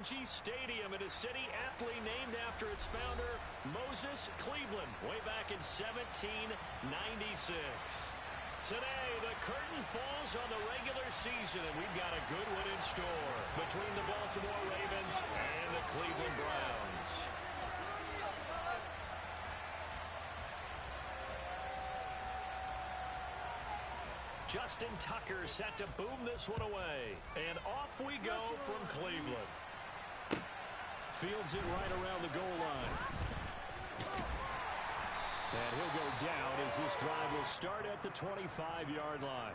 Stadium in a city aptly named after its founder, Moses Cleveland, way back in 1796. Today, the curtain falls on the regular season, and we've got a good one in store between the Baltimore Ravens and the Cleveland Browns. Justin Tucker set to boom this one away, and off we go from Cleveland. Fields it right around the goal line. And he'll go down as this drive will start at the 25-yard line.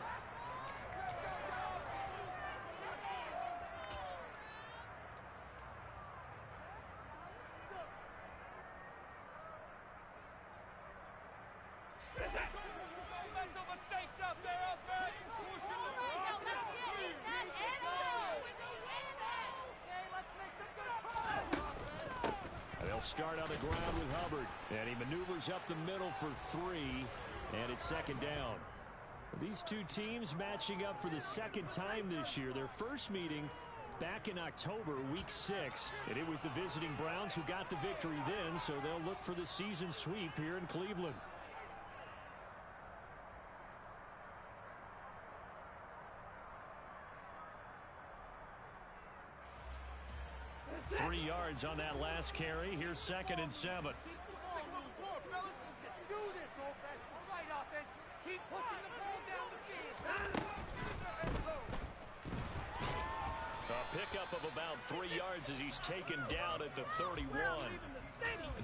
They'll start on the ground with Hubbard, and he maneuvers up the middle for 3, and it's second down. These two teams matching up for the second time this year. Their first meeting back in October, week 6, and it was the visiting Browns who got the victory then, so they'll look for the season sweep here in Cleveland. Three yards on that last carry. Here's 2nd and 7. Do this, offense. All right, offense. Keep pushing the ball down the field. A pickup of about 3 yards as he's taken down at the 31.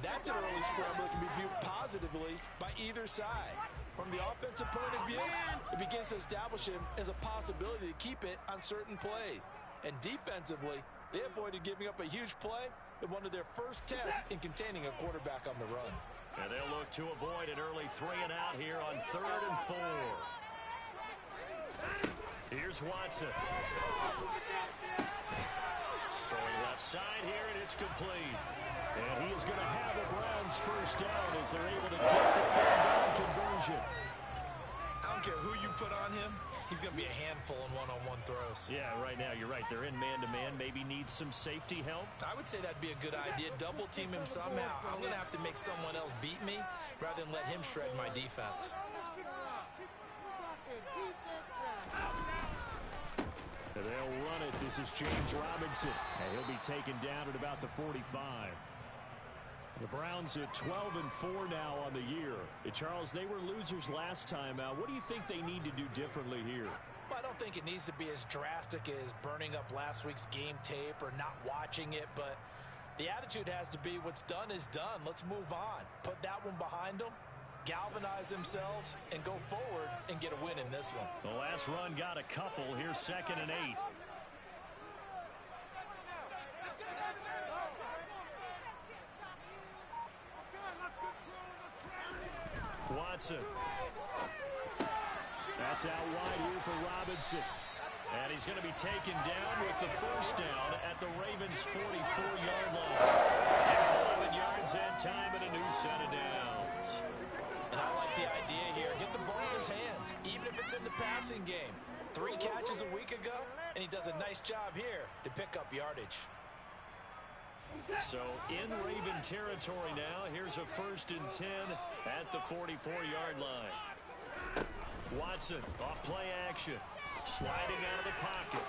That's an early scramble that can be viewed positively by either side. From the offensive point of view, it begins to establish him as a possibility to keep it on certain plays. And defensively, they avoided giving up a huge play in one of their first tests in containing a quarterback on the run. And they'll look to avoid an early 3-and-out here on 3rd and 4. Here's Watson. Throwing left side here, and it's complete. And he is going to have a Browns first down as they're able to get the 3rd-down conversion. I don't care who you put on him, he's going to be a handful in one-on-one throws. Yeah, right now you're right. They're in man-to-man. Maybe needs some safety help. I would say that'd be a good idea. Double team him somehow. I'm going to have to make someone else beat me rather than let him shred my defense. And they'll run it. This is James Robinson. And he'll be taken down at about the 45. The Browns at 12-4 now on the year. Charles, they were losers last time out. What do you think they need to do differently here? Well, I don't think it needs to be as drastic as burning up last week's game tape or not watching it, but the attitude has to be what's done is done. Let's move on. Put that one behind them, galvanize themselves, and go forward and get a win in this one. The last run got a couple. Here's 2nd and 8. Watson. That's out wide here for Robinson. And he's going to be taken down with the first down at the Ravens' 44-yard line. 11 yards and time and a new set of downs. And I like the idea here. Get the ball in his hands, even if it's in the passing game. 3 catches a week ago, and he does a nice job here to pick up yardage. So in Raven territory now. Here's a 1st and 10 at the 44-yard line. Watson off play action. Sliding out of the pocket.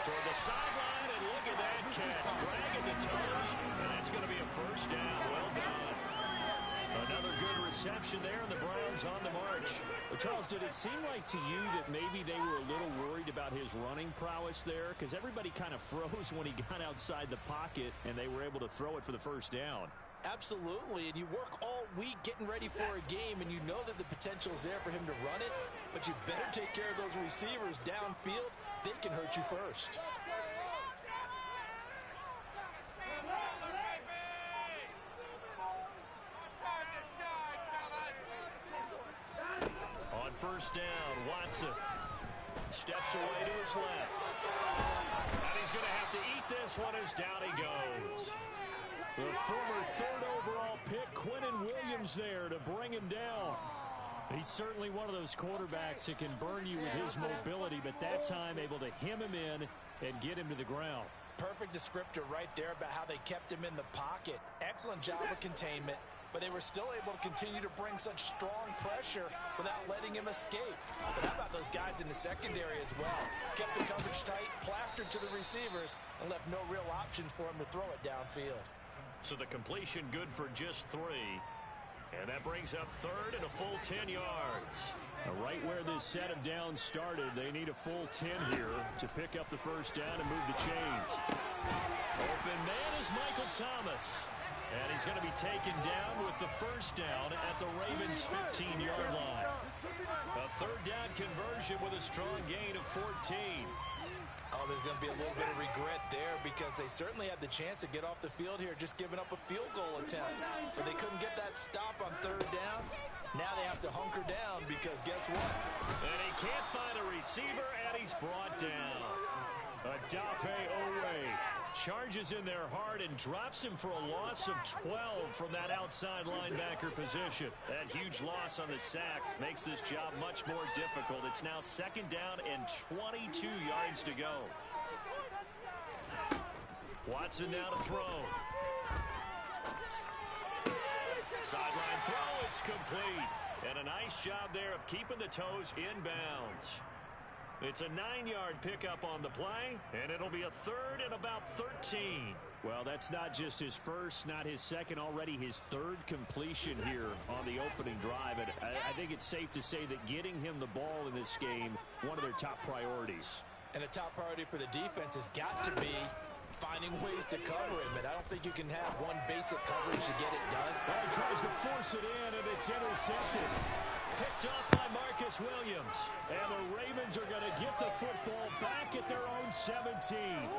Toward the sideline, and look at that catch. Dragging the toes, and that's going to be a first down. Well done. Another good reception there, and the Browns on the march. Well, Charles, did it seem like to you that maybe they were a little worried about his running prowess there? Because everybody kind of froze when he got outside the pocket, and they were able to throw it for the first down. Absolutely, and you work all week getting ready for a game, and you know that the potential is there for him to run it, but you better take care of those receivers downfield. They can hurt you first. On first down, Watson steps away to his left. And he's going to have to eat this one as down he goes. The former 3rd overall pick, Quinnen Williams, there to bring him down. He's certainly one of those quarterbacks that can burn you with his mobility, but that time able to hem him in and get him to the ground. perfect descriptor right there about how they kept him in the pocket. Excellent job of containment, but they were still able to continue to bring such strong pressure without letting him escape. But how about those guys in the secondary as well? Kept the coverage tight, plastered to the receivers, and left no real options for him to throw it downfield. So the completion good for just 3. And that brings up third and a full 10 yards. Right where this set of downs started, they need a full 10 here to pick up the first down and move the chains. Open man is Michael Thomas. And he's going to be taken down with the first down at the Ravens' 15-yard line. A third down conversion with a strong gain of 14. Oh, there's going to be a little bit of regret there because they certainly had the chance to get off the field here just giving up a field goal attempt. But they couldn't get that stop on third down. Now they have to hunker down because guess what? And he can't find a receiver, and he's brought down. Adafe Owe charges in there hard and drops him for a loss of 12 from that outside linebacker position. That huge loss on the sack makes this job much more difficult. It's now second down and 22 yards to go. Watson now to throw. Sideline throw, it's complete. And a nice job there of keeping the toes inbounds. It's a 9-yard pickup on the play, and it'll be a third and about 13. Well, that's not just his first, not his second, already his third completion here on the opening drive. And I think it's safe to say that getting him the ball in this game, one of their top priorities. And a top priority for the defense has got to be finding ways to cover him. And I don't think you can have one basic coverage to get it done. Well, he tries to force it in, and it's intercepted. Picked up by Marcus Williams. And the Ravens are going to get the football back at their own 17.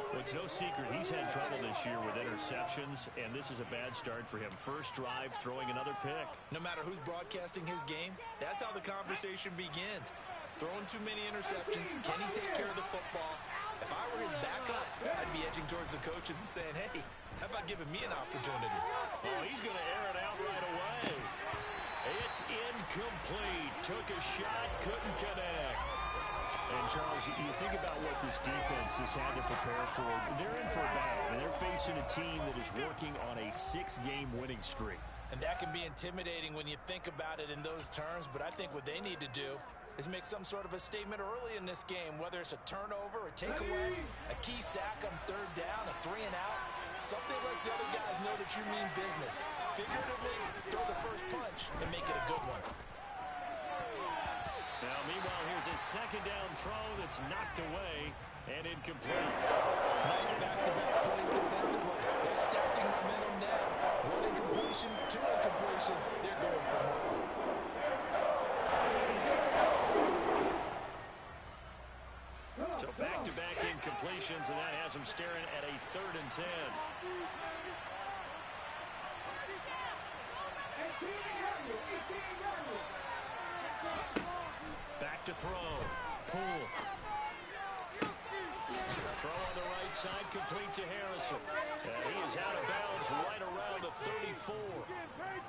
Well, it's no secret he's had trouble this year with interceptions, and this is a bad start for him. First drive, throwing another pick. No matter who's broadcasting his game, that's how the conversation begins. Throwing too many interceptions. Can he take care of the football? If I were his backup, I'd be edging towards the coaches and saying, hey, how about giving me an opportunity? Oh, he's going to air it out right away. It's incomplete. Took a shot, couldn't connect. And, Charles, you think about what this defense has had to prepare for. They're in for a battle, and they're facing a team that is working on a 6-game winning streak. And that can be intimidating when you think about it in those terms, but I think what they need to do is make some sort of a statement early in this game, whether it's a turnover, a takeaway, a key sack on third down, a 3 and out. Something lets the other guys know that you mean business. Figuratively, throw the first punch and make it a good one. Now, meanwhile, here's a second down throw that's knocked away and incomplete. Nice back-to-back plays defensively. They're stacking momentum now. 1 incompletion, 2 incompletion. They're going for more. So back-to-back incompletions, and that has him staring at a 3rd and 10. Back to throw. Pull. Throw on the right side, complete to Harrison. And he is out of bounds right around the 34.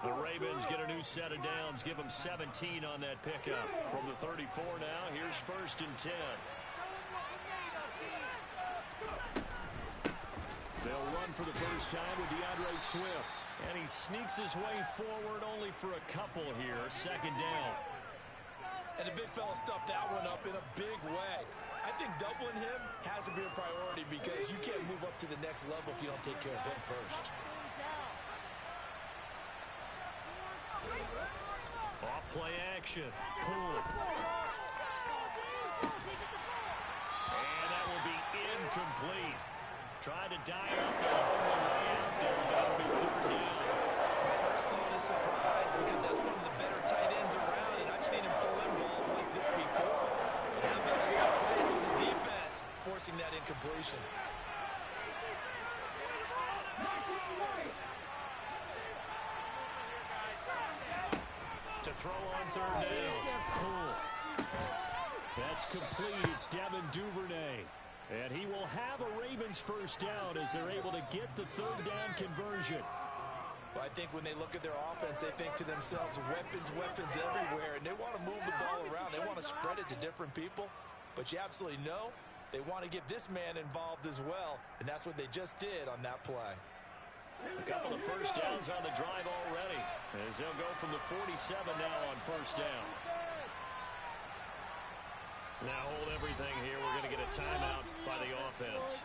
The Ravens get a new set of downs, give them 17 on that pickup. From the 34 now, here's 1st and 10. They'll run for the first time with DeAndre Swift. And he sneaks his way forward only for a couple here. 2nd down. And the big fella stuffed that one up in a big way. I think doubling him has to be a priority because you can't move up to the next level if you don't take care of him first. Off play action. Pull. And that will be incomplete. Tried to dial up the way out there, but it'll be 3rd down. My first thought is surprise because that's one of the better tight ends around, and I've seen him pull in balls like this before. But how about a little credit to the defense forcing that incompletion? To throw on 3rd down. Pull. That's complete. It's Devin Duvernay. And he will have a Ravens first down as they're able to get the 3rd down conversion. Well, I think when they look at their offense, they think to themselves, weapons everywhere, and they want to move the ball around. They want to spread it to different people. But you absolutely know They want to get this man involved as well, and that's what they just did on that play. A couple of first downs on the drive already, as they'll go from the 47 now on first down. Now hold everything here. We're going to get a timeout by the offense.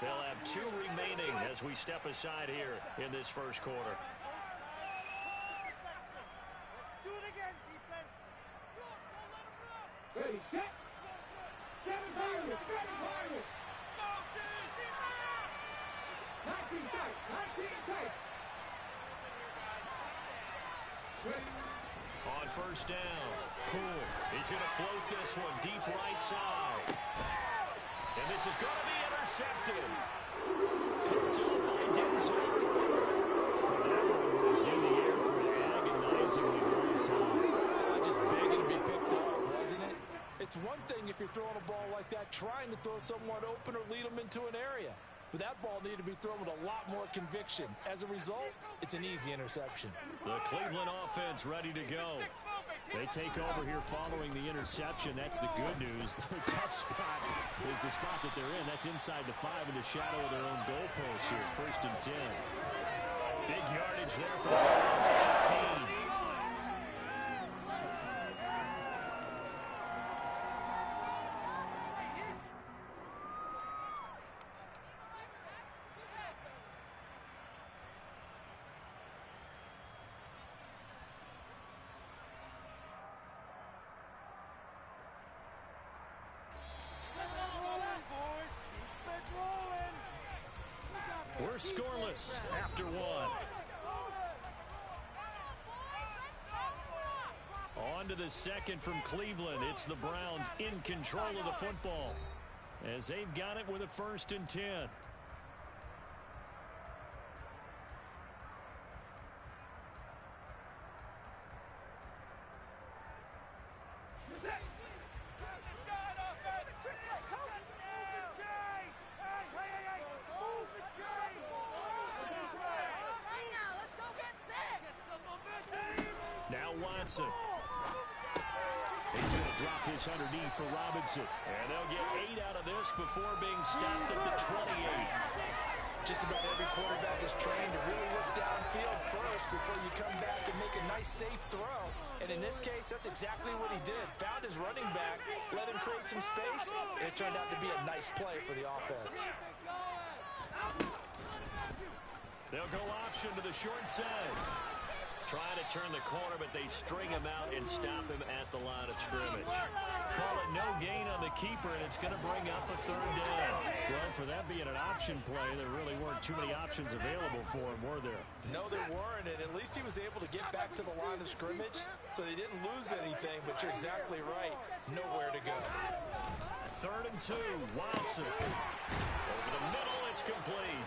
They'll have 2 remaining as we step aside here in this first quarter. Do it again, defense. Ready, set. Seven target. 19 tight. 19 tight. On first down, Poole. He's going to float this one deep right side. And this is going to be intercepted. Picked up by Denzel. That one was in the air for an agonizingly long time. Just begging to be picked off, wasn't it? It's one thing if you're throwing a ball like that, trying to throw someone open or lead them into an area. But that ball needed to be thrown with a lot more conviction. As a result, it's an easy interception. The Cleveland offense ready to go. They take over here following the interception. That's the good news. Their tough spot is the spot that they're in. That's inside the 5 in the shadow of their own goalpost here. First and 10. Big yardage there for the Browns. 18. We're scoreless after 1. On to the second from Cleveland. It's the Browns in control of the football as they've got it with a first and 10. Now Watson. He's going to drop this underneath for Robinson. And they'll get 8 out of this before being stopped at the 28. Just about every quarterback is trained to really look downfield first before you come back and make a nice, safe throw. And in this case, that's exactly what he did. Found his running back, let him create some space, and it turned out to be a nice play for the offense. They'll go option to the short side. Trying to turn the corner, but they string him out and stop him at the line of scrimmage. Call it no gain on the keeper, and it's going to bring up a third down. Well, for that being an option play, there really weren't too many options available for him, were there? No, there weren't, and at least he was able to get back to the line of scrimmage, so they didn't lose anything, but you're exactly right. Nowhere to go. 3rd and 2, Watson. Over the middle, it's complete.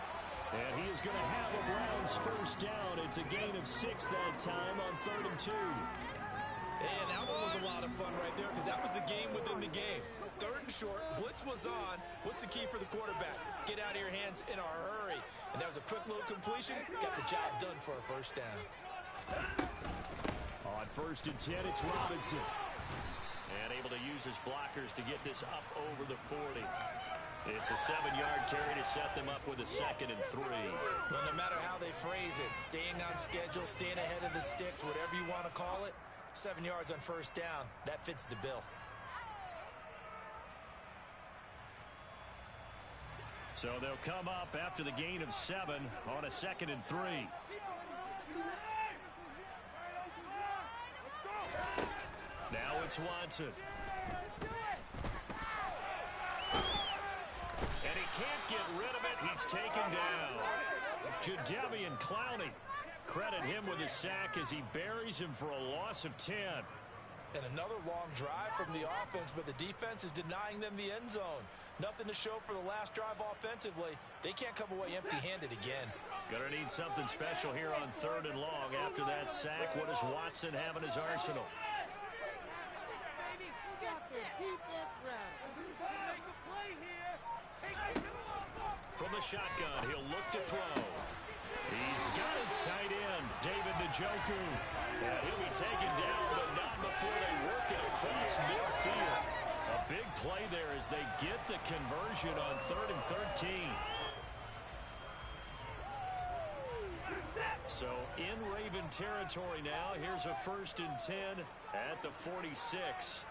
And he is going to have a Browns first down. It's a gain of 6 that time on 3rd and 2. And that one was a lot of fun right there because that was the game within the game. 3rd and short, blitz was on. What's the key for the quarterback? Get out of your hands in a hurry. And that was a quick little completion. Got the job done for a first down. On 1st and 10, it's Robinson. And able to use his blockers to get this up over the 40. It's a 7-yard carry to set them up with a 2nd and 3. Well, no matter how they phrase it, staying on schedule, staying ahead of the sticks, whatever you want to call it, 7 yards on first down, that fits the bill. So they'll come up after the gain of 7 on a 2nd and 3. Now it's Watson. And he can't get rid of it. He's taken down. Jadeveon Clowney. Credit him with a sack as he buries him for a loss of 10. And another long drive from the offense, but the defense is denying them the end zone. Nothing to show for the last drive offensively. They can't come away empty-handed again. Gonna need something special here on 3rd and long. After that sack, what does Watson have in his arsenal? From the shotgun, he'll look to throw. He's got it his tight end, David Njoku. And he'll be taken down, but not before they work it across midfield. A big play there as they get the conversion on 3rd and 13. So in Raven territory now, here's a 1st and 10 at the 46.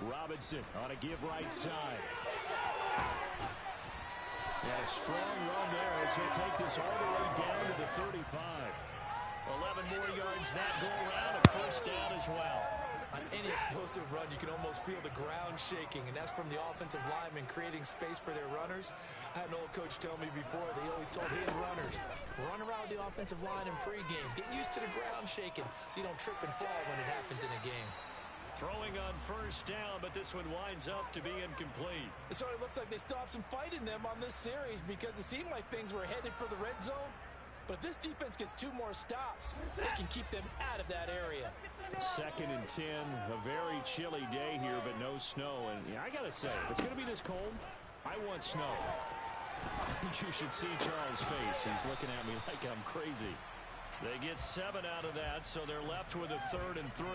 Robinson on a give right side. Yeah, a strong run there as he'll take this all the way down to the 35. 11 more yards that go around, a 1st down as well. On any explosive run, you can almost feel the ground shaking, and that's from the offensive linemen creating space for their runners. I had an old coach tell me before, they always told his runners, run around the offensive line in pregame. Get used to the ground shaking so you don't trip and fall when it happens in a game. Throwing on 1st down, but this one winds up to be incomplete. It sort of looks like they still have some fight in them on this series because it seemed like things were headed for the red zone. But if this defense gets 2 more stops, they can keep them out of that area. 2nd and 10, a very chilly day here, but no snow. And yeah, I got to say, if it's going to be this cold, I want snow. You should see Charles' face. He's looking at me like I'm crazy. They get 7 out of that, so they're left with a 3rd and 3.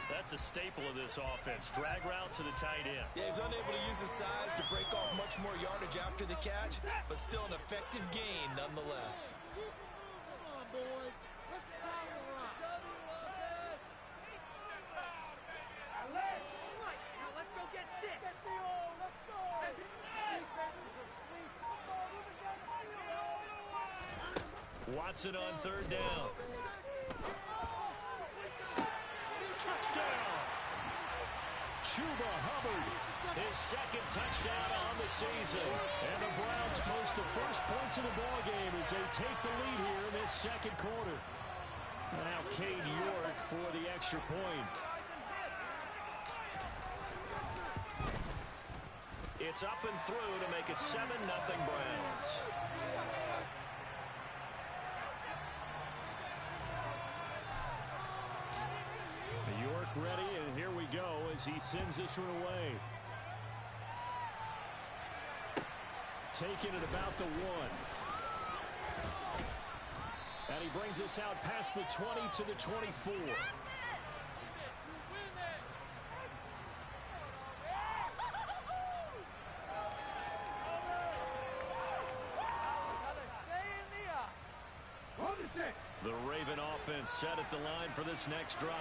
That's a staple of this offense. Drag route to the tight end. Yeah, he's unable to use his size to break off much more yardage after the catch, but still an effective gain nonetheless. Watson on 3rd down. Touchdown! Chuba Hubbard, His 2nd touchdown on the season. and the Browns post the first points of the ball game as they take the lead here in this 2nd quarter. Now Cade York for the extra point. It's up and through to make it 7-0 Browns. York ready, and here we go as he sends this one away. Taking it about the 1. And he brings us out past the 20 to the 24. The Raven offense set at the line for this next drive.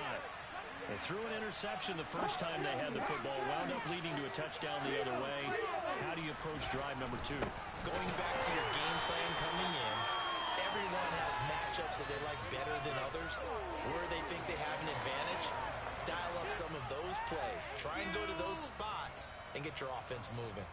They threw an interception the first time they had the football, wound up leading to a touchdown the other way. How do you approach drive number 2? Going back to your game plan coming in, everyone has matchups that they like better than others. Where they think they have an advantage, dial up some of those plays. Try and go to those spots and get your offense moving.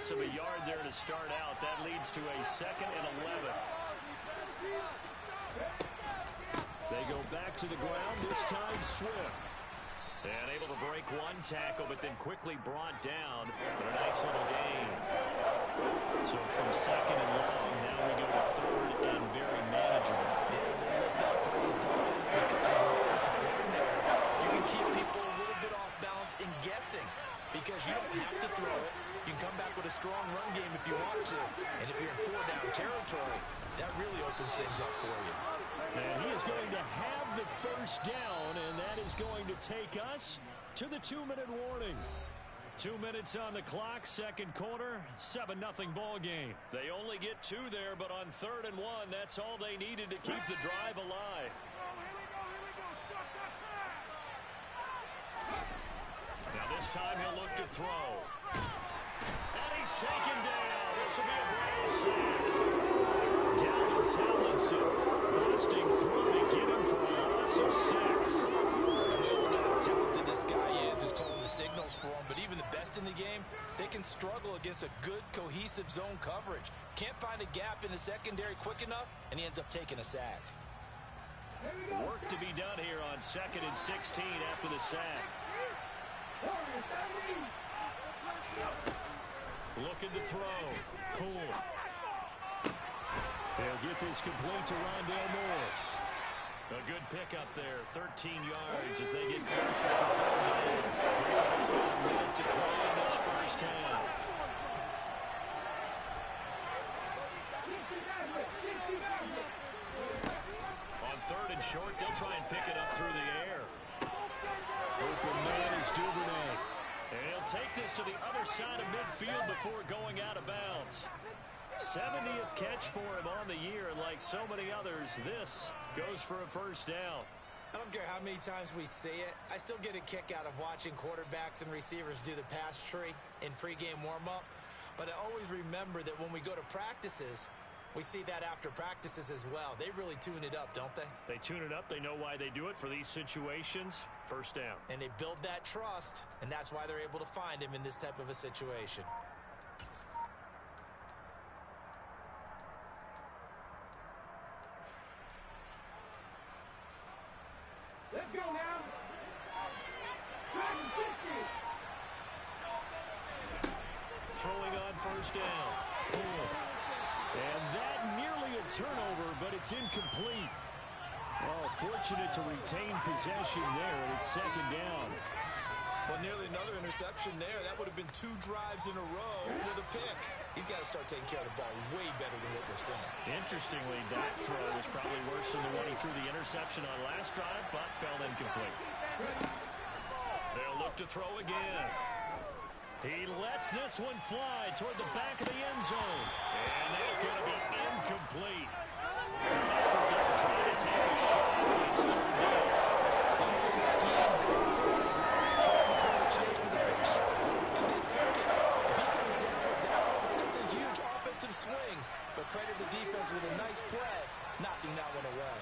Of a yard there to start out. That leads to a 2nd and 11. They go back to the ground, this time Swift. And able to break one tackle, but then quickly brought down. But a nice little gain. So from 2nd and long, now we go to 3rd and very manageable. Yeah, they love that phrase, don't they? Because as an offensive coordinator, you can keep people a little bit off balance and guessing. Because you don't have to throw it. You can come back with a strong run game if you want to. And if you're in 4-down territory, that really opens things up for you. And he is going to have the 1st down, and that is going to take us to the 2-minute warning. 2 minutes on the clock, 2nd quarter, 7-0 ball game. They only get 2 there, but on 3rd and 1, that's all they needed to keep the drive alive. Now this time he'll look to throw. And he's taken down. This will be a Browns sack. Down to Tallinson. Busting through to get him for a loss of 6. We all know how talented this guy is who's calling the signals for him, but even the best in the game, they can struggle against a good, cohesive zone coverage. Can't find a gap in the secondary quick enough, and he ends up taking a sack. Work to be done here on 2nd and 16 after the sack. Looking to throw. Poole. They'll get this complete to Rondale Moore. A good pickup there, 13 yards as they get closer for third down. A minute to play in this first half. On third and short, they'll try and pick it up through the air. Open man is Duvernay. And he'll take this to the other side of midfield before going out of bounds. 70th catch for him on the year, and like so many others, this goes for a first down. I don't care how many times we see it. I still get a kick out of watching quarterbacks and receivers do the pass tree in pregame warm-up. But I always remember that when we go to practices, we see that after practices as well. They really tune it up, don't they? They tune it up. They know why they do it for these situations. First down. And they build that trust, and that's why they're able to find him in this type of a situation. Let's go now. Try to 50. Throwing on first down. Poole. And that nearly a turnover, but it's incomplete. Well, fortunate to retain possession there, and it's second down. Well, nearly another interception there. That would have been 2 drives in a row with a pick. He's got to start taking care of the ball way better than what we're seeing. Interestingly, that throw was probably worse than the one he threw the interception on last drive, but fell incomplete. They'll look to throw again. He lets this one fly toward the back of the end zone. And that's going to be incomplete. They're trying to take a shot. It's third down. Chance for the big shot, and they took it. If he comes down with that one, that's a huge offensive swing. But credit the defense with a nice play, knocking that one away.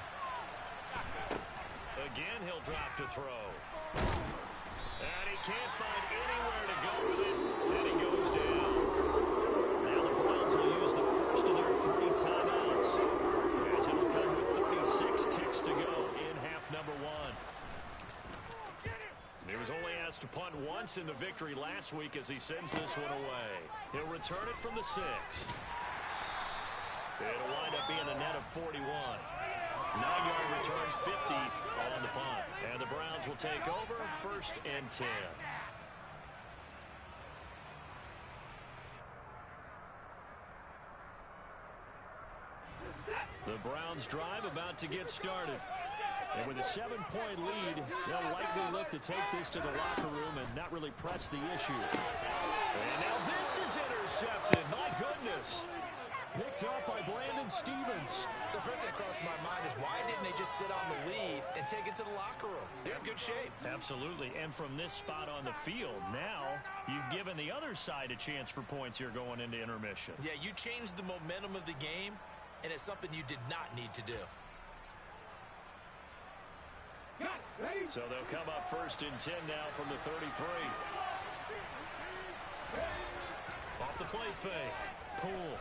Again, he'll drop to throw. And he can't find anywhere to go with it, and he goes down. Now the Browns will use the first of their 3 timeouts, as it'll come with 36 ticks to go in half number 1. He was only asked to punt once in the victory last week as he sends this one away. He'll return it from the 6. It'll wind up being a net of 41. 9-yard return, 50 on the punt. And the Browns will take over, first and 10. The Browns drive about to get started. And with a 7-point lead, they'll likely look to take this to the locker room and not really press the issue. And now this is intercepted. My goodness. Picked up by Brandon Stevens. So first thing that crossed my mind is why didn't they just sit on the lead and take it to the locker room? They're in good shape. Absolutely. And from this spot on the field, now you've given the other side a chance for points here going into intermission. Yeah, you changed the momentum of the game, and it's something you did not need to do. So they'll come up first and 10 now from the 33. Off the play fake. Poole.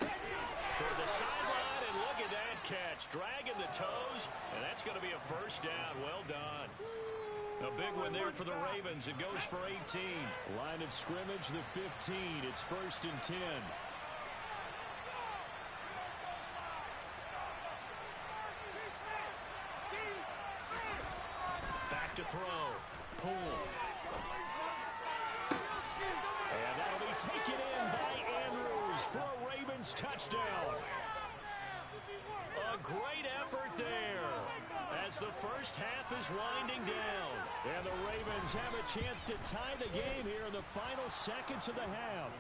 Toward the sideline, and look at that catch. Dragging the toes, and that's going to be a first down. Well done. A big one there for the Ravens. It goes for 18. Line of scrimmage, the 15. It's first and 10. Back to throw. Poole. And that'll be taken in by Andrews for a Ravens touchdown. A great effort there as the first half is winding down. And the Ravens have a chance to tie the game here in the final seconds of the half.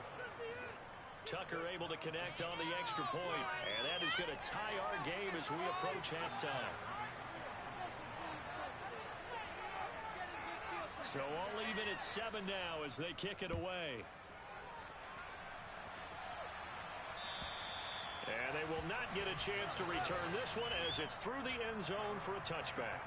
Tucker able to connect on the extra point, and that is going to tie our game as we approach halftime. So all even at 7 now as they kick it away. And they will not get a chance to return this one as it's through the end zone for a touchback.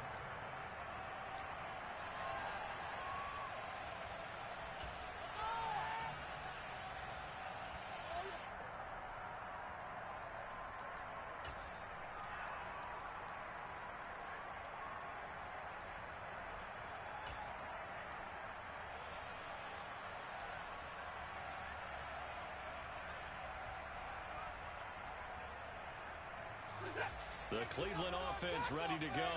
The Cleveland offense ready to go.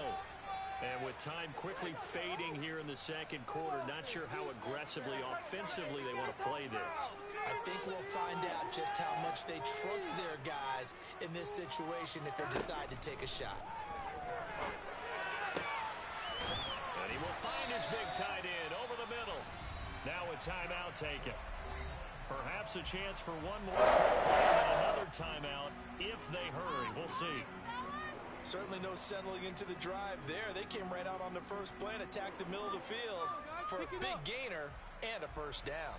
And with time quickly fading here in the second quarter, not sure how aggressively, offensively they want to play this. I think we'll find out just how much they trust their guys in this situation if they decide to take a shot. And he will find his big tight end over the middle. Now a timeout taken. Perhaps a chance for one more play and another timeout if they hurry. We'll see. Certainly no settling into the drive there. They came right out on the first play and attacked the middle of the field for a big gainer and a first down.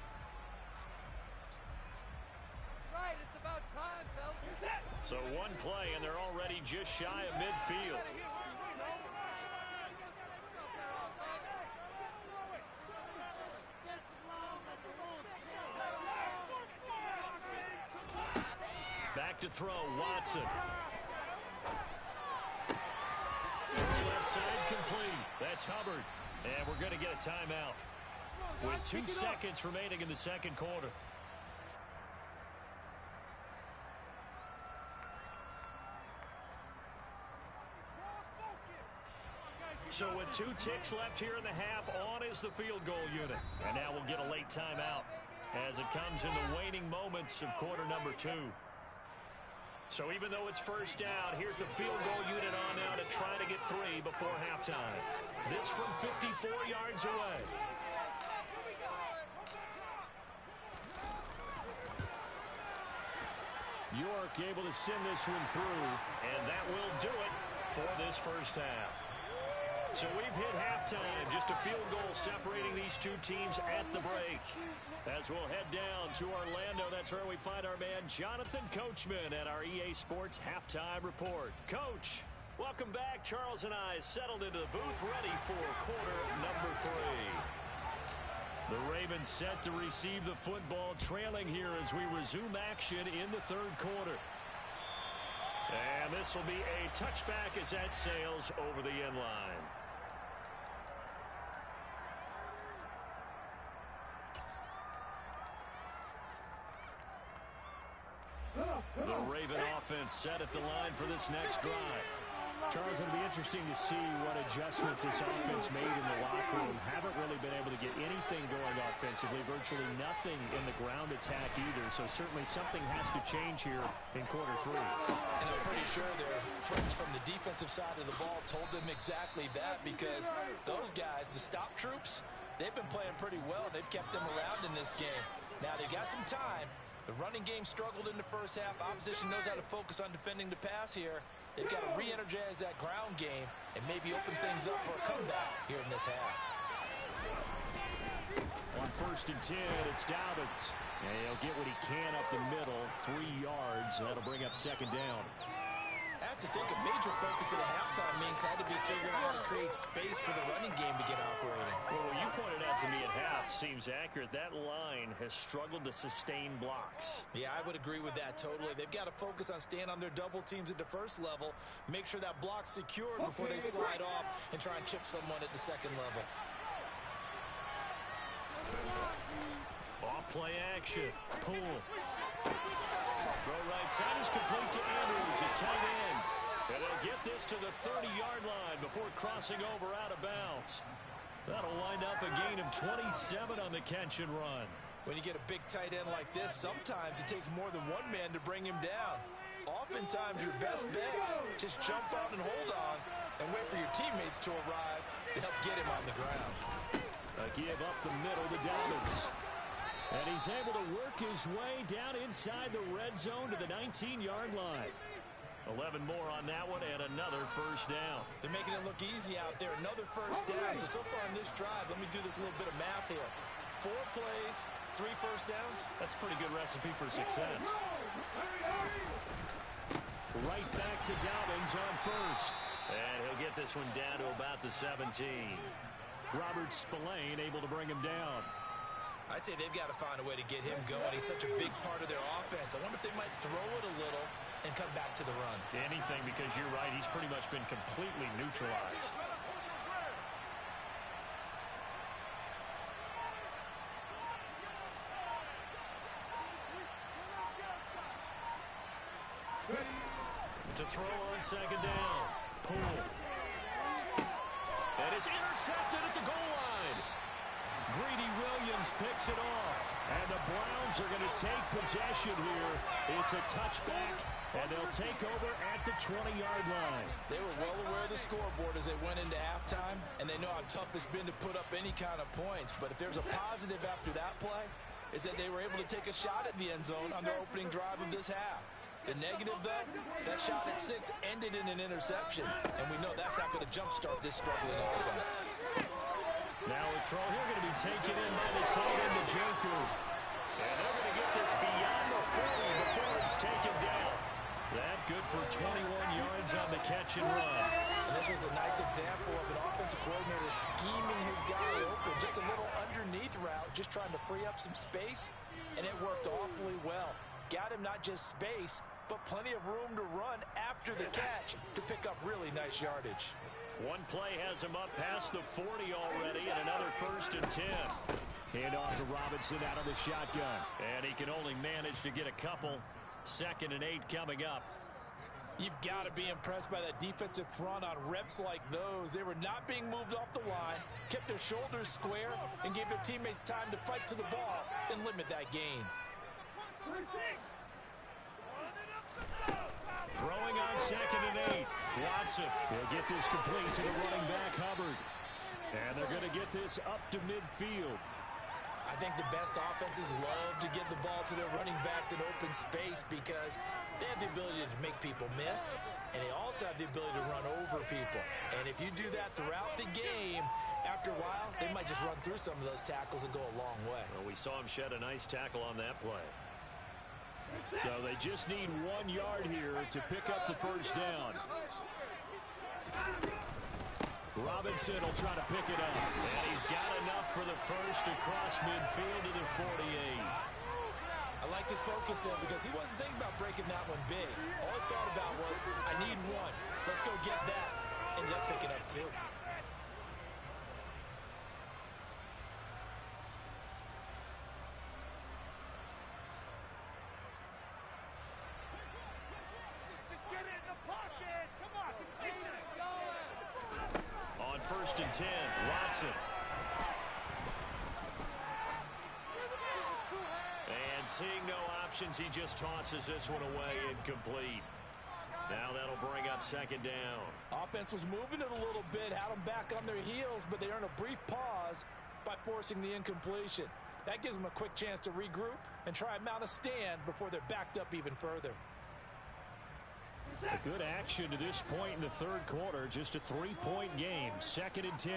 Right, it's about time, fellas. So one play, and they're already just shy of midfield. Back to throw, Watson. Left side complete. That's Hubbard. And we're going to get a timeout with 2 seconds remaining in the second quarter. So with 2 ticks left here in the half, on is the field goal unit. And now we'll get a late timeout as it comes in the waning moments of quarter number 2. So even though it's first down, here's the field goal unit on now to try to get 3 before halftime. This from 54 yards away. York able to send this one through, and that will do it for this first half. So we've hit halftime, just a field goal separating these two teams at the break. As we'll head down to Orlando, that's where we find our man Jonathan Coachman at our EA Sports Halftime Report. Coach, welcome back. Charles and I settled into the booth ready for quarter number 3. The Ravens set to receive the football, trailing here as we resume action in the third quarter. And this will be a touchback as that sails over the end line. The Raven offense set at the line for this next drive. Charles, it'll be interesting to see what adjustments this offense made in the locker room. Haven't really been able to get anything going offensively, virtually nothing in the ground attack either. So certainly something has to change here in quarter 3. And I'm pretty sure their friends from the defensive side of the ball told them exactly that, because those guys, the stop troops, they've been playing pretty well. They've kept them around in this game. Now they got some time. The running game struggled in the first half. Opposition knows how to focus on defending the pass here. They've got to re-energize that ground game and maybe open things up for a comeback here in this half. On 1st and 10, it's Dobbins. And he'll get what he can up the middle, 3 yards. That'll bring up second down. I have to think a major focus at the halftime means had to be figuring out how to create space for the running game to get operating. Well, what you pointed out to me at half seems accurate. That line has struggled to sustain blocks. Yeah, I would agree with that totally. They've got to focus on staying on their double teams at the first level, make sure that block's secured before they slide off and try and chip someone at the second level. Off play action. Pull. Throw right side is complete to Andrews, his tight end. And they'll get this to the 30-yard line before crossing over out of bounds. That'll wind up a gain of 27 on the catch and run. When you get a big tight end like this, sometimes it takes more than one man to bring him down. Oftentimes, your best bet, just jump out and hold on and wait for your teammates to arrive to help get him on the ground. A give up the middle to Dobbins. And he's able to work his way down inside the red zone to the 19-yard line. 11 more on that one and another first down. They're making it look easy out there. Another first down. So far on this drive, let me do this little bit of math here. 4 plays, 3 first downs. That's a pretty good recipe for success. Right back to Dobbins on first. And he'll get this one down to about the 17. Robert Spillane able to bring him down. I'd say they've got to find a way to get him going. He's such a big part of their offense. I wonder if they might throw it a little and come back to the run. Anything, because you're right. He's pretty much been completely neutralized. To throw on second down. Poole. And it's intercepted at the goal line. Greedy Williams picks it off. And the Browns are going to take possession here. It's a touchback, and they'll take over at the 20-yard line. They were well aware of the scoreboard as they went into halftime, and they know how tough it's been to put up any kind of points. But if there's a positive after that play, is that they were able to take a shot at the end zone on their opening drive of this half. The negative, though, that shot at 6 ended in an interception, and we know that's not going to jumpstart this struggling offense. Now a throw here going to be taken in by the tight end, Njoku. And they're going to get this beyond the 40 before it's taken down. That good for 21 yards on the catch and run. And this was a nice example of an offensive coordinator scheming his guy open. Just a little underneath route, just trying to free up some space, and it worked awfully well. Got him not just space, but plenty of room to run after the catch to pick up really nice yardage. One play has him up past the 40 already, and another 1st and 10. Hand off to Robinson out of the shotgun. And he can only manage to get a couple. 2nd and 8 coming up. You've got to be impressed by that defensive front on reps like those. They were not being moved off the line, kept their shoulders square, and gave their teammates time to fight to the ball and limit that gain. Throwing on 2nd and 8. Watson. They'll get this complete to the running back, Hubbard. And they're going to get this up to midfield. I think the best offenses love to get the ball to their running backs in open space because they have the ability to make people miss, and they also have the ability to run over people. And if you do that throughout the game, after a while, they might just run through some of those tackles and go a long way. Well, we saw him shed a nice tackle on that play. So they just need 1 yard here to pick up the first down. Robinson will try to pick it up. And he's got enough for the first across midfield to the 48. I like this focus in because he wasn't thinking about breaking that one big. All he thought about was, I need 1. Let's go get that. Ended up picking up 2. On 1st and 10, Watson. And seeing no options, he just tosses this one away incomplete. Now that'll bring up 2nd down. Offense was moving it a little bit, had them back on their heels, but they earned a brief pause by forcing the incompletion. That gives them a quick chance to regroup and try and mount a stand before they're backed up even further. A good action to this point in the 3rd quarter. Just a 3-point game. 2nd and 10.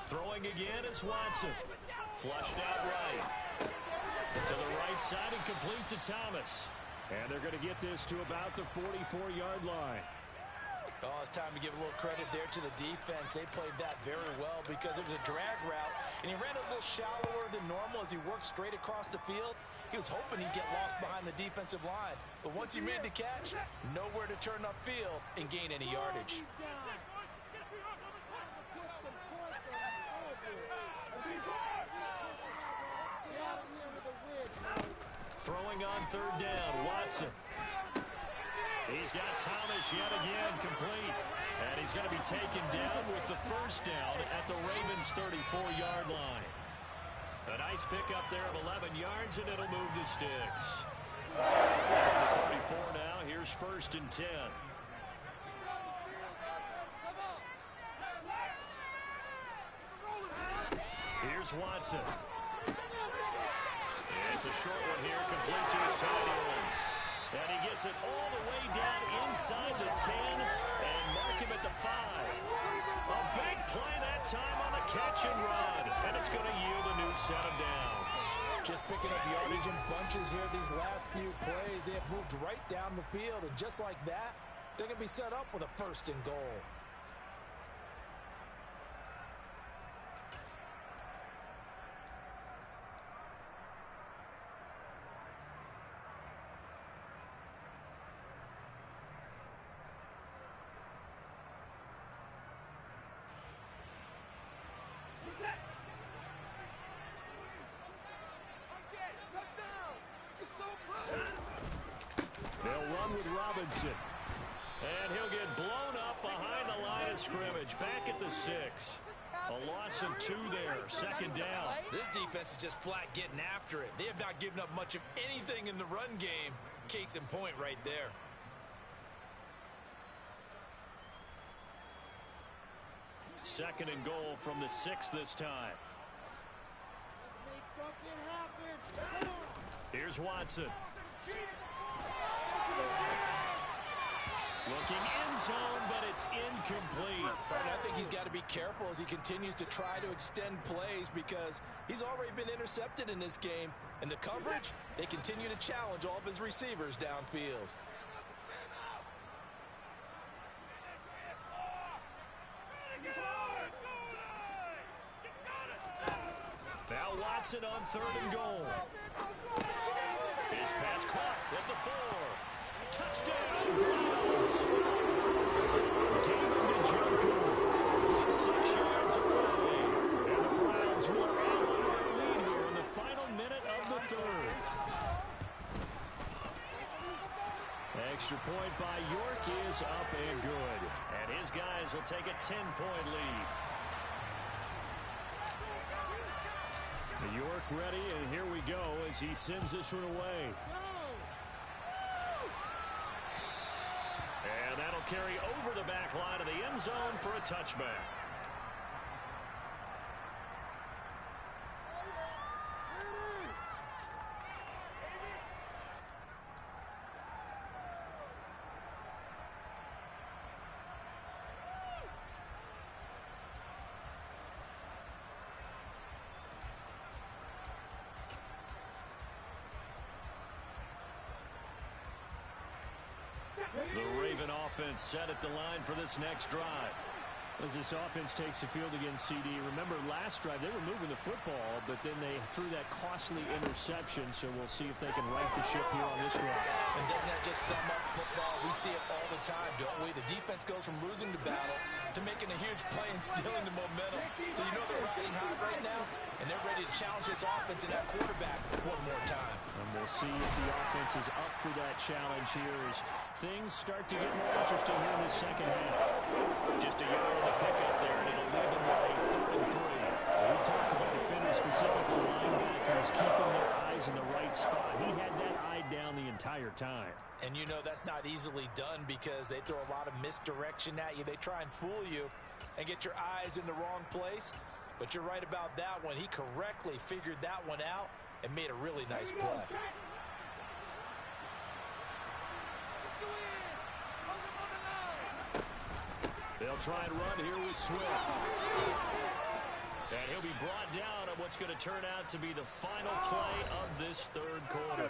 Throwing again is Watson. Flushed out right. To the right side and complete to Thomas. And they're going to get this to about the 44-yard line. Oh, it's time to give a little credit there to the defense. They played that very well because it was a drag route, and he ran a little shallower than normal as he worked straight across the field. He was hoping he'd get lost behind the defensive line. But once he made the catch, nowhere to turn upfield and gain any yardage. Throwing on 3rd down, Watson. He's got Thomas yet again complete. And he's going to be taken down with the first down at the Ravens' 34-yard line. A nice pickup there of 11 yards, and it'll move the sticks. 34 now. Here's 1st and 10. Here's Watson. It's a short one here, complete to his tight end. And he gets it all the way down inside the 10 and mark him at the 5. A big play that time on the catch and run. And it's going to yield a new set of downs. Just picking up yardage in bunches here these last few plays. They have moved right down the field, and just like that, they're going to be set up with a 1st and goal. Robinson. And he'll get blown up behind the line of scrimmage. Back at the 6. A loss of 2 there. Second down. This defense is just flat getting after it. They have not given up much of anything in the run game. Case in point right there. Second and goal from the 6 this time. Let's make something happen. Here's Watson. Looking end zone, but it's incomplete. And I think he's got to be careful as he continues to try to extend plays because he's already been intercepted in this game. And the coverage, they continue to challenge all of his receivers downfield. Now Watson on 3rd and goal. His pass caught at the 4. Touchdown, Browns. David Njoku from 6 yards away. And the Browns will add to their lead here in the final minute of the 3rd. Extra point by York is up and good. And his guys will take a 10-point lead. York ready, and here we go as he sends this one away. And that'll carry over the back line of the end zone for a touchback. The Raven offense set at the line for this next drive. As this offense takes the field against CD, remember last drive they were moving the football, but then they threw that costly interception, so we'll see if they can right the ship here on this drive. And doesn't that just sum up football? We see it all the time, don't we? The defense goes from losing the battle to making a huge play and stealing the momentum. So you know they're riding high right now, and they're ready to challenge this offense and that quarterback one more time. And we'll see if the offense is up for that challenge here as things start to get more interesting here in the second half. Just a yard on the pickup there, and it'll leave them with a 3rd and 3. We talk about defenders, specifically linebackers, keeping their eyes in the right spot. He had that eye down the entire time. And you know that's not easily done because they throw a lot of misdirection at you. They try and fool you and get your eyes in the wrong place. But you're right about that one. He correctly figured that one out and made a really nice play. They'll try and run here with Swift. And he'll be brought down on what's going to turn out to be the final play of this 3rd quarter.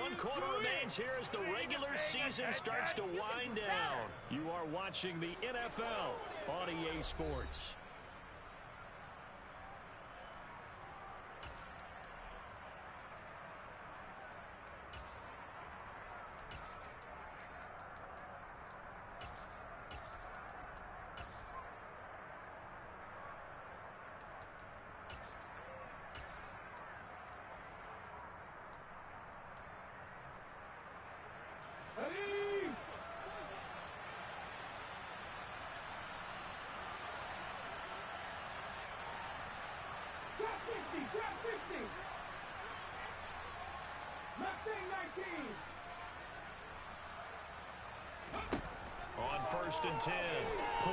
1 quarter remains here as the regular season starts to wind down. You are watching the NFL on EA Sports. Ready? Drop 50, drop 50. Mustang 19. On 1st and 10, pull.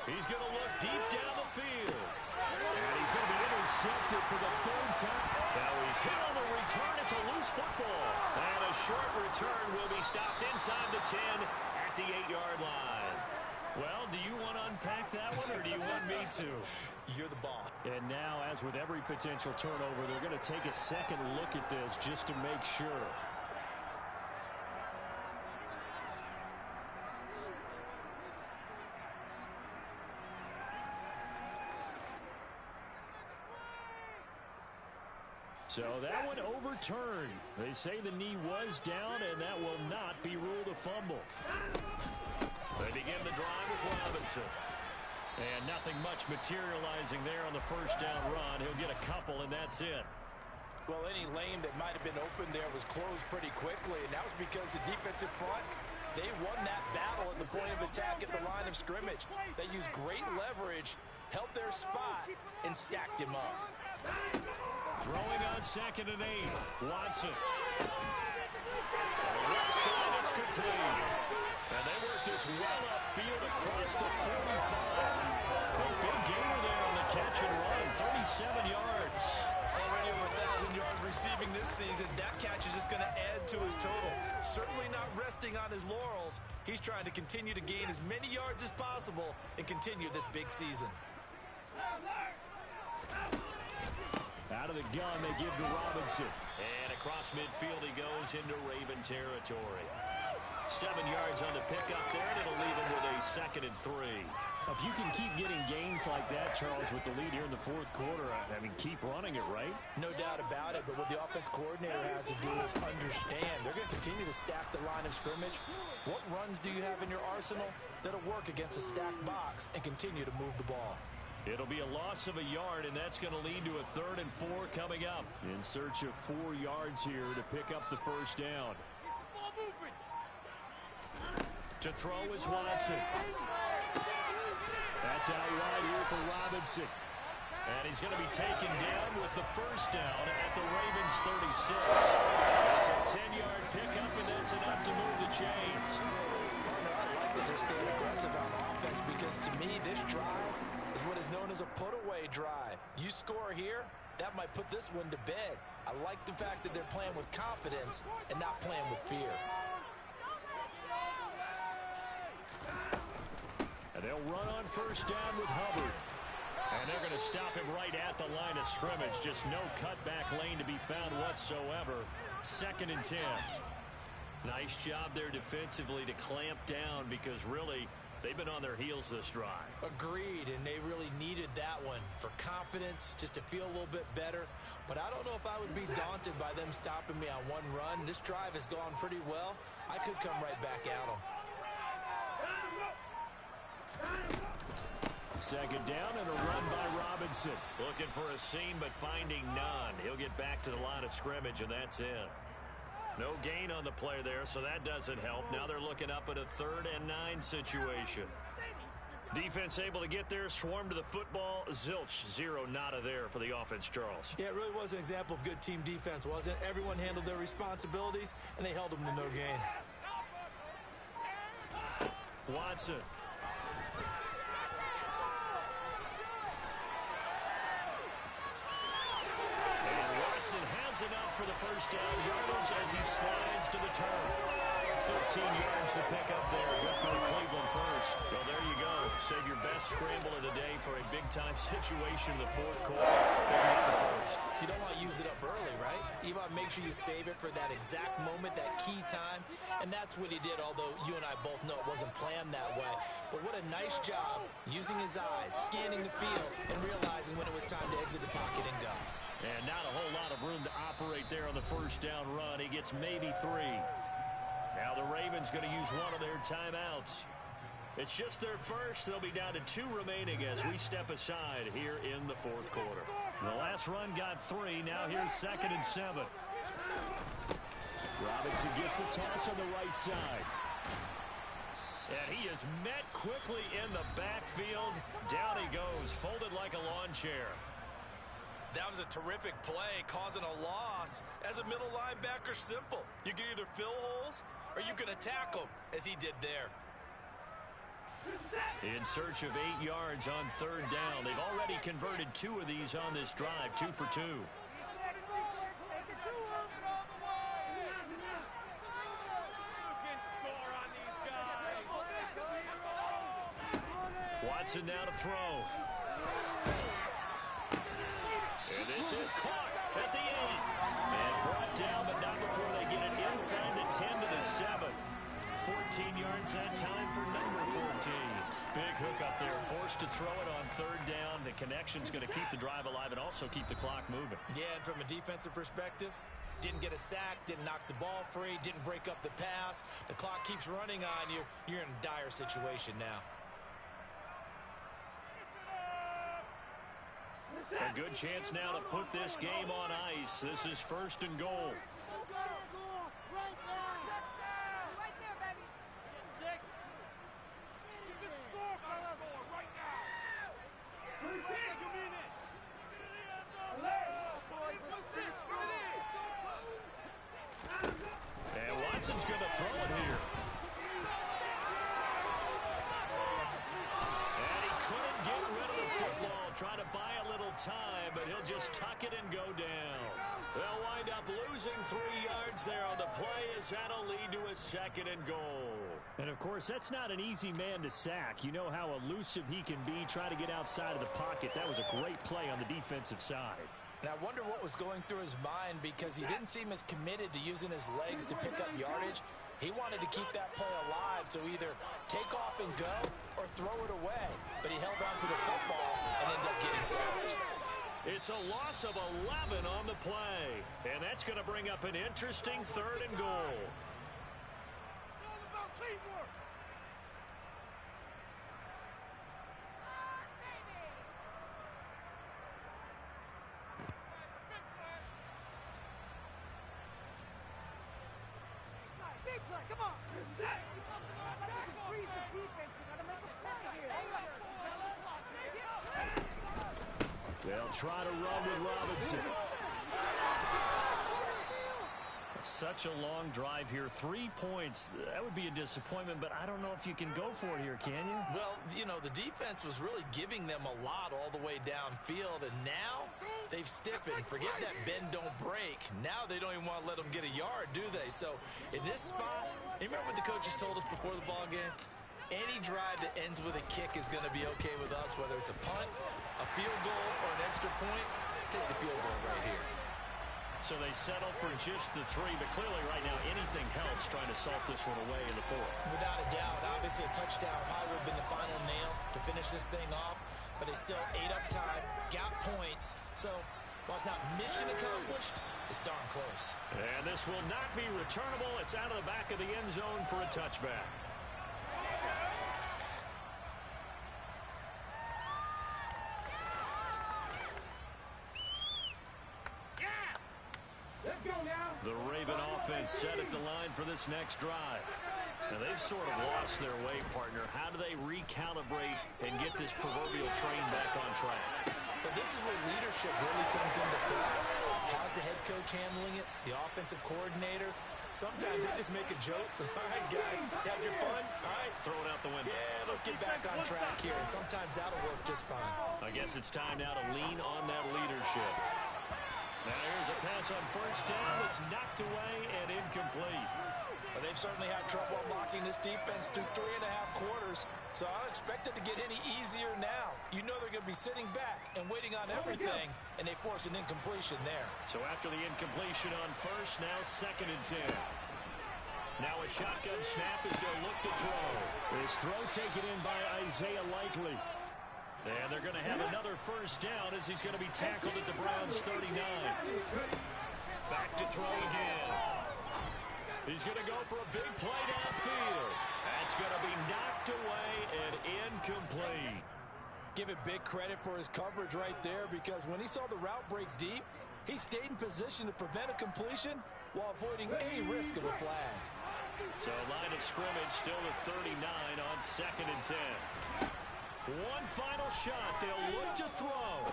He's going to look deep down the field. And he's going to be intercepted for the 3rd time. Now he's hit on the return. It's a loose football. And a short return will be stopped inside the 10 at the 8-yard line. Well, do you want to unpack that one, or do you want me to? You're the ball. And now, as with every potential turnover, they're going to take a second look at this just to make sure. So that one overturned. They say the knee was down, and that will not be ruled a fumble. They begin the drive with Robinson. And nothing much materializing there on the 1st down run. He'll get a couple, and that's it. Well, any lane that might have been open there was closed pretty quickly, and that was because the defensive front, they won that battle at the point of attack at the line of scrimmage. They used great leverage, held their spot, and stacked him up. Throwing on 2nd and 8. Watson. Left side, it's complete. And they work this well upfield across the 45. A big gainer there on the catch and run, 37 yards. Already over 1,000 yards receiving this season. That catch is just going to add to his total. Certainly not resting on his laurels. He's trying to continue to gain as many yards as possible and continue this big season. Out of the gun, they give to Robinson. And across midfield he goes into Raven territory. 7 yards on the pickup there, and it'll leave him with a 2nd and 3. If you can keep getting gains like that, Charles, with the lead here in the 4th quarter, I mean, keep running it, right? No doubt about it, but what the offense coordinator has to do is understand. They're going to continue to stack the line of scrimmage. What runs do you have in your arsenal that'll work against a stacked box and continue to move the ball? It'll be a loss of a yard, and that's going to lead to a 3rd and 4 coming up. In search of 4 yards here to pick up the first down. To throw is Watson. That's out wide here for Robinson. And he's going to be taken down with the first down at the Ravens 36. That's a 10-yard pickup, and that's enough to move the chains. I like that they're staying aggressive on offense because, to me, this drive is what is known as a put-away drive. You score here, that might put this one to bed. I like the fact that they're playing with confidence and not playing with fear. And they'll run on first down with Hubbard. And they're going to stop him right at the line of scrimmage. Just no cutback lane to be found whatsoever. 2nd and 10. Nice job there defensively to clamp down because really they've been on their heels this drive. Agreed, and they really needed that one for confidence, just to feel a little bit better. But I don't know if I would be daunted by them stopping me on one run. This drive has gone pretty well. I could come right back at them. 2nd down and a run by Robinson. Looking for a seam, but finding none. He'll get back to the line of scrimmage, and that's it. No gain on the play there, so that doesn't help. Now they're looking up at a 3rd and 9 situation. Defense able to get there, swarm to the football. Zilch, 0 nada there for the offense, Charles. Yeah, it really was an example of good team defense, wasn't it? Everyone handled their responsibilities, and they held them to no gain. Watson. And Watson has enough for the first down yardage as he slides to the turf. 13 yards to pick up there. Good for Cleveland first. So there you go. Save your best scramble of the day for a big-time situation in the 4th quarter. Picking up the first. You don't want to use it up early, right? You want to make sure you save it for that exact moment, that key time. And that's what he did, although you and I both know it wasn't planned that way. But what a nice job using his eyes, scanning the field, and realizing when it was time to exit the pocket and go. And not a whole lot of room to operate there on the first down run. He gets maybe 3. Now the Ravens going to use one of their timeouts. It's just their first. They'll be down to 2 remaining as we step aside here in the 4th quarter. The last run got 3. Now here's 2nd and 7. Robinson gets the toss on the right side. And he is met quickly in the backfield. Down he goes, folded like a lawn chair. That was a terrific play, causing a loss. As a middle linebacker, simple. You can either fill holes or you can attack them, as he did there. In search of 8 yards on 3rd down. They've already converted 2 of these on this drive, 2 for 2. Watson now to throw. And this is caught at the 8. And brought down, but not before they get it inside the 10 to the 7. 14 yards that time for number 14. Big hook up there, forced to throw it on 3rd down. The connection's going to keep the drive alive and also keep the clock moving. Yeah, and from a defensive perspective, didn't get a sack, didn't knock the ball free, didn't break up the pass. The clock keeps running on you. You're in a dire situation now. A good chance now to put this game on ice. This is 1st and goal. Right there, baby. 6. Keep it score, fellas. Right now. And Watson's going to throw it here. And he couldn't get rid of the football. Trying to buy a little time, but he'll just tuck it and go down. They'll wind up losing 3 yards there on the play as that'll lead to a 2nd and goal. And, of course, that's not an easy man to sack. You know how elusive he can be, trying to get outside of the pocket. That was a great play on the defensive side. And I wonder what was going through his mind, because he didn't seem as committed to using his legs to pick up yardage. He wanted to keep that play alive, so either take off and go or throw it away. But he held on to the football and ended up getting sacked. It's a loss of 11 on the play. And that's going to bring up an interesting 3rd and goal. It's all about teamwork. Big play, come on. Freeze the defense. We gotta make a play here. They'll try to run with Robinson. Such a long drive here. 3 points. That would be a disappointment, but I don't know if you can go for it here, can you? Well, you know, the defense was really giving them a lot all the way downfield, and now they've stiffened. Forget that bend, don't break. Now they don't even want to let them get a yard, do they? So in this spot, you remember what the coaches told us before the ball game? Any drive that ends with a kick is going to be okay with us, whether it's a punt, a field goal, or an extra point. Take the field goal right here. So they settle for just the 3, but clearly right now anything helps trying to salt this one away in the 4th. Without a doubt, obviously a touchdown probably would have been the final nail to finish this thing off, but it's still 8 up time, got points. So while it's not mission accomplished, it's darn close. And this will not be returnable. It's out of the back of the end zone for a touchback. Let's go now. The Raven offense set at the line for this next drive. Now, they've sort of lost their way, partner. How do they recalibrate and get this proverbial train back on track? But this is where leadership really comes into play. How's the head coach handling it? The offensive coordinator? Sometimes they just make a joke. All right, guys, had your fun? All right. Throw it out the window. Yeah, let's get back on track here. And sometimes that'll work just fine. I guess it's time now to lean on that leadership. Now here's a pass on 1st down. It's knocked away and incomplete. But they've certainly had trouble unlocking this defense through 3.5 quarters. So I don't expect it to get any easier now. You know they're going to be sitting back and waiting on everything, and they force an incompletion there. So after the incompletion on 1st, now 2nd and 10. Now a shotgun snap as they'll look to throw. This throw taken in by Isaiah Likely. And they're going to have another 1st down as he's going to be tackled at the Browns' 39. Back to throw again. He's going to go for a big play downfield. That's going to be knocked away and incomplete. Give it big credit for his coverage right there, because when he saw the route break deep, he stayed in position to prevent a completion while avoiding any risk of a flag. So line of scrimmage still at 39 on 2nd and 10. One final shot. They'll look to throw.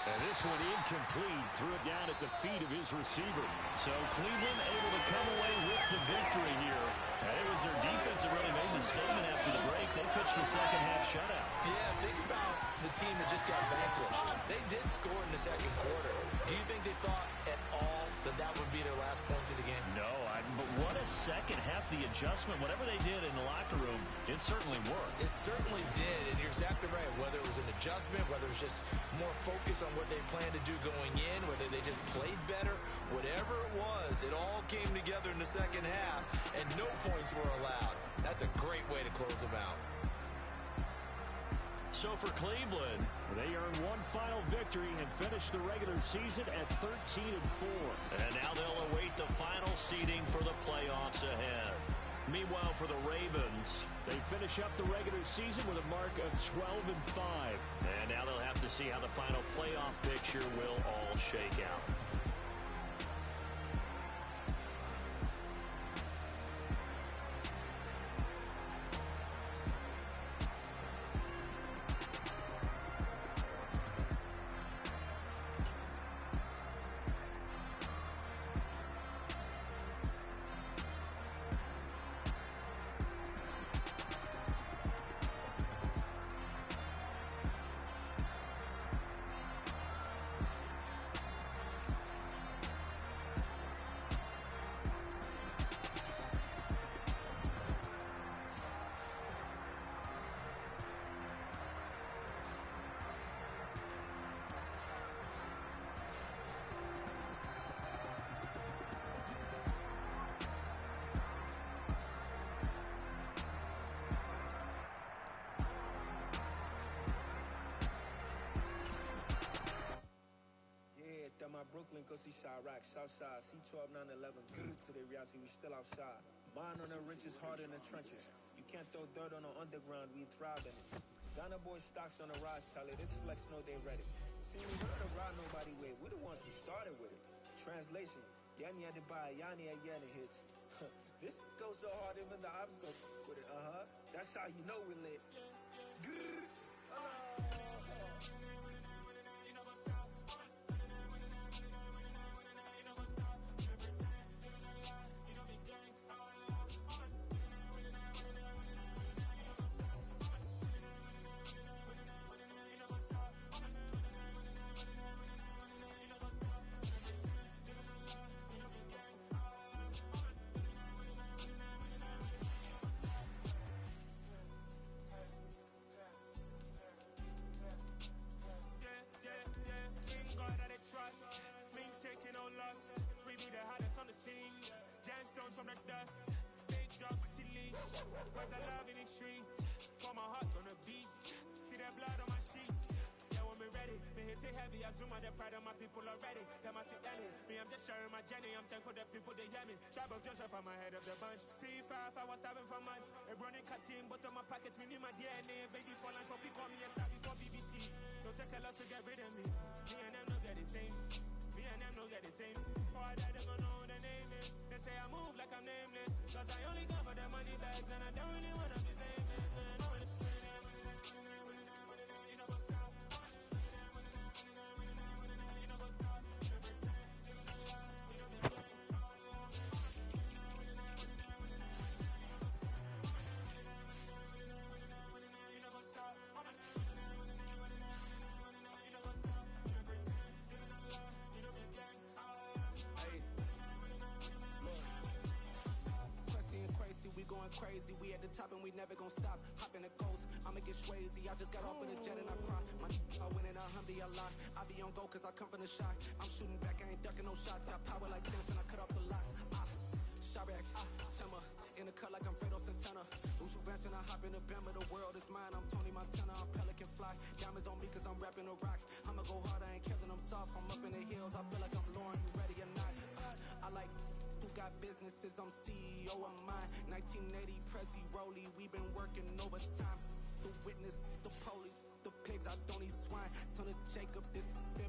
And this one incomplete. Threw it down at the feet of his receiver. So Cleveland able to come away with the victory here. And it was their defense that really made the statement after the break. They pitched the second half shutout. Yeah, think about the team that just got vanquished. They did score in the 2nd quarter. Do you think they thought at all that that would be their last points of the game? No, but what a second half. The adjustment, whatever they did in the locker room, it certainly worked. It certainly did, and you're exactly right. Whether it was an adjustment, whether it was just more focus on what they planned to do going in, whether they just played better, whatever it was, it all came together in the 2nd half, and no points were allowed. That's a great way to close them out. So for Cleveland, they earn one final victory and finish the regular season at 13-4. And now they'll await the final seeding for the playoffs ahead. Meanwhile, for the Ravens, they finish up the regular season with a mark of 12-5. And now they'll have to see how the final playoff picture will all shake out. Brooklyn, go see Chirac, Southside, C12, 911, to the reality, we still outside. Mine on the richest, heart in the trenches. You can't throw dirt on the underground, we thrive in it. Ghana boys stocks on the rise, Charlie, this flex know they ready. See, we don't ride nobody with, we're the ones who started with it. Translation, Yami had to buy Yanni at Yanni hits. This goes so hard, even the ops go with it, That's how you know we lit. From the dust, big dog with leash. Where's the love in the streets? For my heart on the beat. See that blood on my sheets. Yeah, when we ready, me hit it heavy. I zoom on the pride of my people already. Them I see Ellie. Me, I'm just sharing my journey. I'm thankful that people they hear me. Tribe of Joseph, I'm ahead of the bunch. P5, I was starving for months. A running cut team, but on my pockets, me need my DNA. Baby for lunch, but people call me a star before BBC. Don't take a lot to get rid of me. Me and them don't get the same. Me and them don't get the same. All that they gonna know the name is. They say I move like I'm nameless. Cause I only go for the money bags and I don't really wanna be famous, man. You know what's up? You know what's up? You know pretend. You know lie. You know be playing. You know what's up? We going crazy, we at the top and we never gonna stop. Hop in the coast, I'ma get swayzy. I just got off of the jet and I cry. My I went in a Humvee a lot. I be on go cause I come from the shot. I'm shooting back, I ain't ducking no shots. Got power like Samson, I cut off the locks. Chirac, Timmer, in the cut like I'm Fredo Santana. Usual Banton, I hop in the Bama, the world is mine. I'm Tony Montana, I'm Pelican Fly. Diamonds on me cause I'm rapping a rock. I'ma go hard, I ain't killing them soft. I'm up in the hills, I feel like I'm Lauren, you ready or not? I like who got businesses, I'm CEO of mine. 1980 Prezi Rolly, we been working overtime. The witness, the police, the pigs, I don't eat swine. Son of Jacob, this been